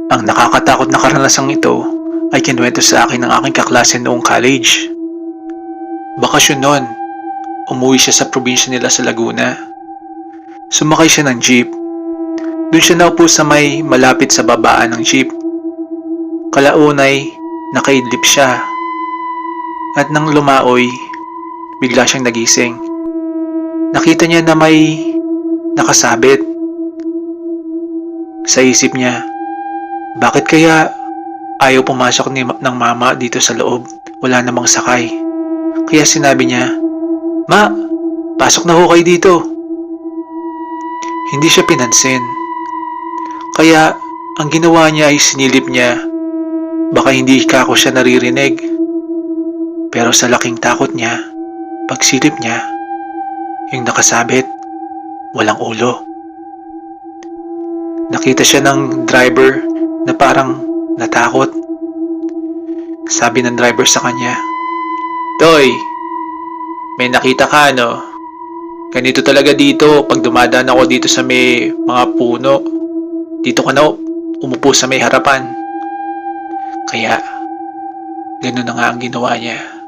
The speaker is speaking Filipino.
Ang nakakatakot na karanasang ito ay kinuwento sa akin ng aking kaklase noong college. Bakasyon noon, umuwi siya sa probinsya nila sa Laguna. Sumakay siya ng jeep. Doon siya naupo sa may malapit sa babaan ng jeep. Kalaunay, nakaidlip siya. At nang lumaoy, bigla siyang nagising. Nakita niya na may nakasabit. Sa isip niya, bakit kaya ayaw pumasok ng mama dito sa loob? Wala namang sakay. Kaya sinabi niya, "Ma, pasok na ho kayo dito." Hindi siya pinansin. Kaya ang ginawa niya ay sinilip niya. Baka hindi kako siya naririnig. Pero sa laking takot niya, pagsilip niya, yung nakasabit, walang ulo. Nakita siya ng driver na parang natakot. Sabi ng driver sa kanya, "Toy, may nakita ka no? Ganito talaga dito pag dumadaan ako dito sa may mga puno. Dito ka na umupo sa may harapan." Kaya, gano'n na nga ang ginawa niya.